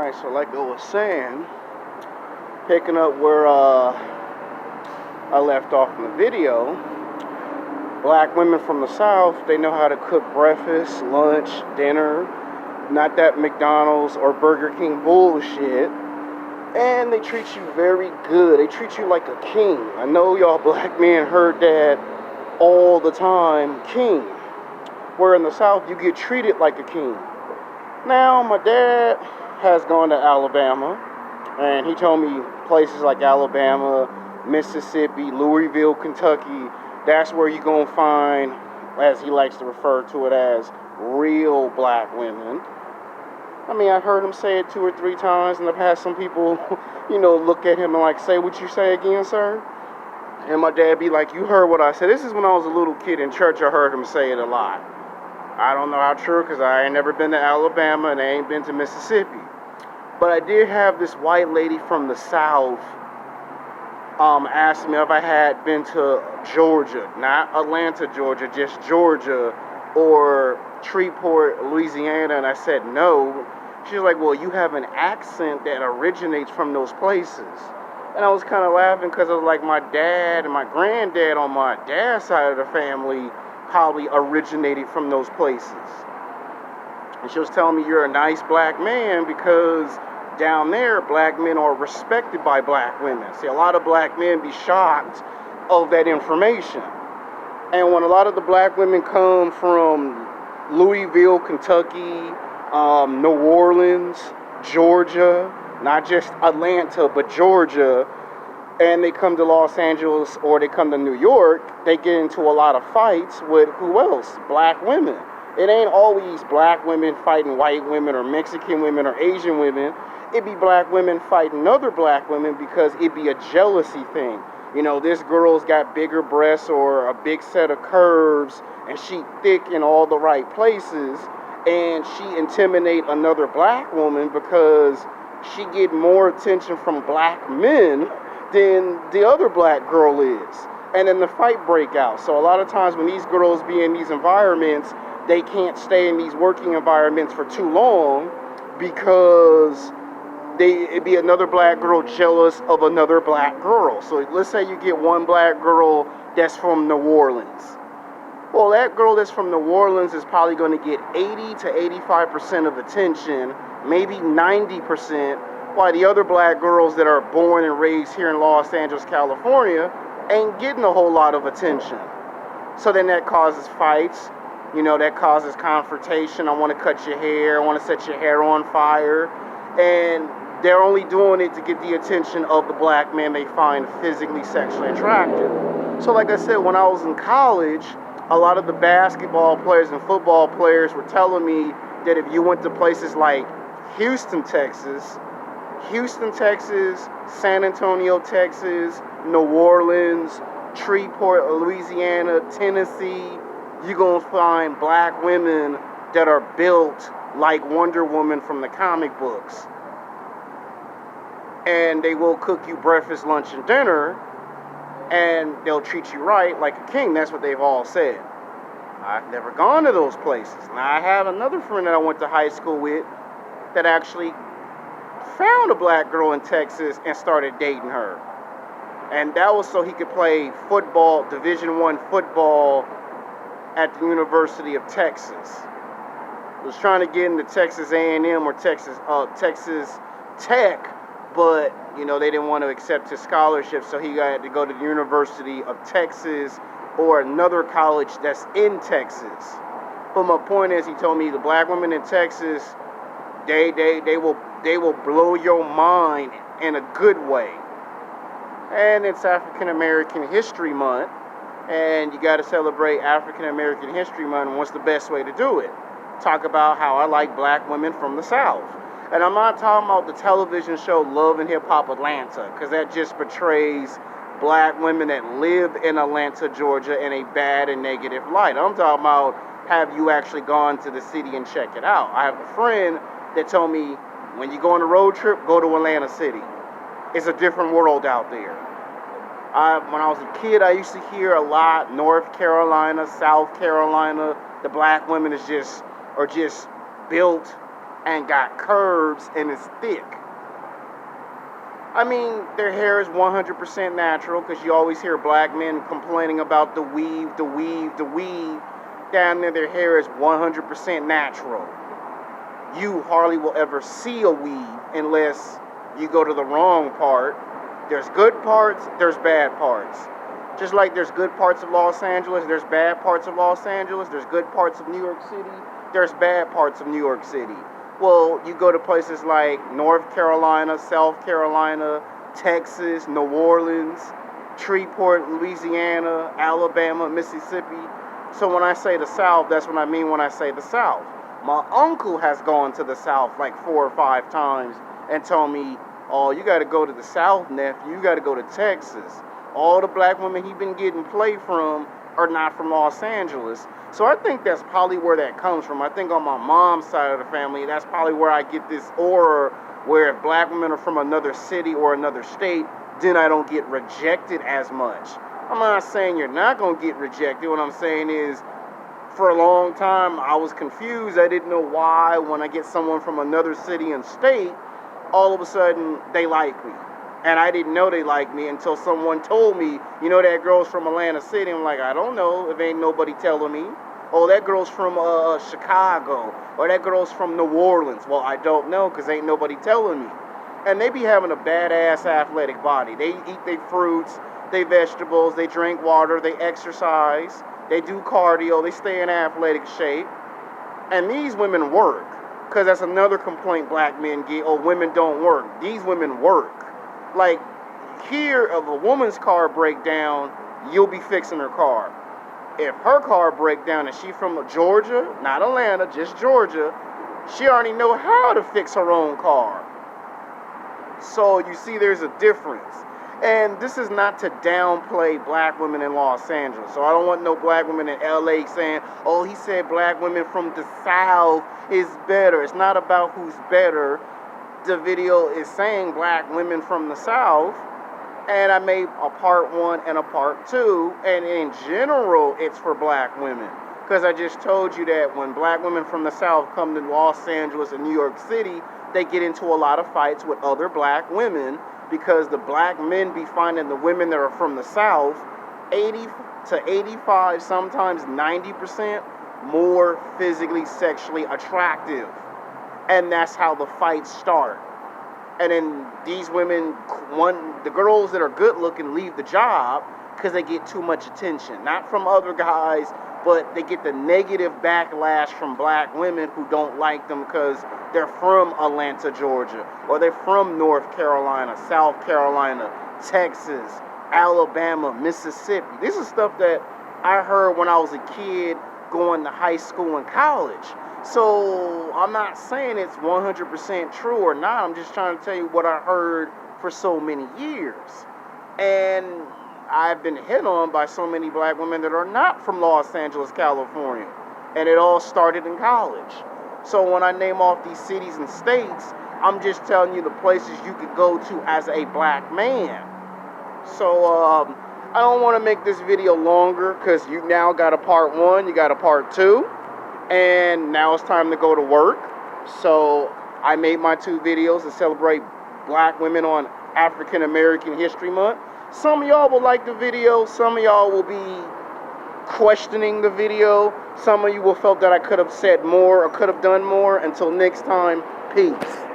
Alright, so like I was saying, picking up where I left off in the video, black women from the South, they know how to cook breakfast, lunch, dinner, not that McDonald's or Burger King bullshit, and they treat you very good. They treat you like a king. I know y'all black men heard that all the time, king. Where in the South, you get treated like a king. Now, my dad has gone to Alabama, and he told me places like Alabama, Mississippi, Louisville, Kentucky, that's where you're going to find, as he likes to refer to it as, real black women. I mean, I heard him say it 2 or 3 times, and I've had some people, look at him and like, say what you say again, sir? And my dad be like, you heard what I said. This is when I was a little kid in church, I heard him say it a lot. I don't know how true, because I ain't never been to Alabama and I ain't been to Mississippi. But I did have this white lady from the South ask me if I had been to Georgia, not Atlanta, Georgia, just Georgia, or Shreveport, Louisiana, and I said no. She was like, well, you have an accent that originates from those places. And I was kind of laughing because I was like, my dad and my granddad on my dad's side of the family probably originated from those places. And she was telling me, you're a nice black man because down there, black men are respected by black women. See, a lot of black men be shocked of that information. And when a lot of the black women come from Louisville, Kentucky, New Orleans, Georgia, not just Atlanta, but Georgia, and they come to Los Angeles or they come to New York, they get into a lot of fights with who else? Black women. It ain't always black women fighting white women or Mexican women or Asian women. It be black women fighting other black women because it be a jealousy thing. This girl's got bigger breasts or a big set of curves and she thick in all the right places, and she intimidate another black woman because she get more attention from black men than the other black girl is. And then the fight break out. So a lot of times when these girls be in these environments, they can't stay in these working environments for too long because it'd be another black girl jealous of another black girl. So let's say you get one black girl that's from New Orleans. Well, that girl that's from New Orleans is probably going to get 80 to 85% of attention, maybe 90%, while the other black girls that are born and raised here in Los Angeles, California, ain't getting a whole lot of attention. So then that causes fights, that causes confrontation. I want to cut your hair, I want to set your hair on fire, and they're only doing it to get the attention of the black man they find physically, sexually attractive. So like I said, when I was in college, a lot of the basketball players and football players were telling me that if you went to places like Houston, Texas, San Antonio, Texas, New Orleans, Shreveport, Louisiana, Tennessee, you're going to find black women that are built like Wonder Woman from the comic books. And they will cook you breakfast, lunch, and dinner, and they'll treat you right like a king. That's what they've all said. I've never gone to those places. Now, I have another friend that I went to high school with that actually found a black girl in Texas and started dating her. And that was so he could play football, Division I football at the University of Texas. He was trying to get into Texas A&M or Texas Tech, but they didn't want to accept his scholarship, so he had to go to the University of Texas or another college that's in Texas. But my point is, he told me the black women in Texas, they will blow your mind in a good way. And it's African American History Month, and you got to celebrate African American History Month. And what's the best way to do it? Talk about how I like black women from the South. And I'm not talking about the television show Love and Hip Hop Atlanta, because that just portrays black women that live in Atlanta, Georgia in a bad and negative light. I'm talking about, have you actually gone to the city and check it out? I have a friend that told me, when you go on a road trip, go to Atlanta City. It's a different world out there. When I was a kid, I used to hear a lot, North Carolina, South Carolina, the black women are just built and got curves and is thick. I mean, their hair is 100% natural, because you always hear black men complaining about the weave, the weave, the weave. Down there, their hair is 100% natural. You hardly will ever see a weave unless you go to the wrong part. There's good parts, there's bad parts. Just like there's good parts of Los Angeles, there's bad parts of Los Angeles, there's good parts of New York City, there's bad parts of New York City. Well, you go to places like North Carolina, South Carolina, Texas, New Orleans, Shreveport, Louisiana, Alabama, Mississippi. So when I say the South, that's what I mean when I say the South. My uncle has gone to the South like 4 or 5 times and told me, oh, you got to go to the South, nephew. You got to go to Texas. All the black women he been getting play from are not from Los Angeles. So I think that's probably where that comes from. I think on my mom's side of the family, that's probably where I get this aura where if black women are from another city or another state, then I don't get rejected as much. I'm not saying you're not going to get rejected. What I'm saying is, for a long time, I was confused. I didn't know why when I get someone from another city and state, all of a sudden they like me. And I didn't know they liked me until someone told me, you know, that girl's from Atlanta City. I'm like, I don't know, if ain't nobody telling me. Oh, that girl's from Chicago. Or that girl's from New Orleans. Well, I don't know, because ain't nobody telling me. And they be having a badass athletic body. They eat their fruits, they vegetables, they drink water, they exercise, they do cardio, they stay in athletic shape. And these women work. Because that's another complaint black men get. Oh, women don't work. These women work. Like, here, if a woman's car break down, you'll be fixing her car. If her car break down and she from Georgia, not Atlanta, just Georgia, she already know how to fix her own car. So you see there's a difference. And this is not to downplay black women in Los Angeles. So I don't want no black women in LA saying, oh, he said black women from the South is better. It's not about who's better. The video is saying black women from the South, and I made a part 1 and a part 2, and in general it's for black women, because I just told you that when black women from the South come to Los Angeles and New York City, they get into a lot of fights with other black women, because the black men be finding the women that are from the South 80 to 85, sometimes 90% more physically, sexually attractive. And that's how the fights start. And then these women, the girls that are good looking leave the job because they get too much attention. Not from other guys, but they get the negative backlash from black women who don't like them because they're from Atlanta, Georgia, or they're from North Carolina, South Carolina, Texas, Alabama, Mississippi. This is stuff that I heard when I was a kid going to high school and college. So I'm not saying it's 100% true or not. I'm just trying to tell you what I heard for so many years. And I've been hit on by so many black women that are not from Los Angeles, California. And it all started in college. So when I name off these cities and states, I'm just telling you the places you could go to as a black man. So I don't want to make this video longer because you now got a part 1, you got a part 2. And now it's time to go to work. So I made my 2 videos to celebrate black women on African American History Month. Some of y'all will like the video. Some of y'all will be questioning the video. Some of you will felt that I could have said more or could have done more. Until next time, peace.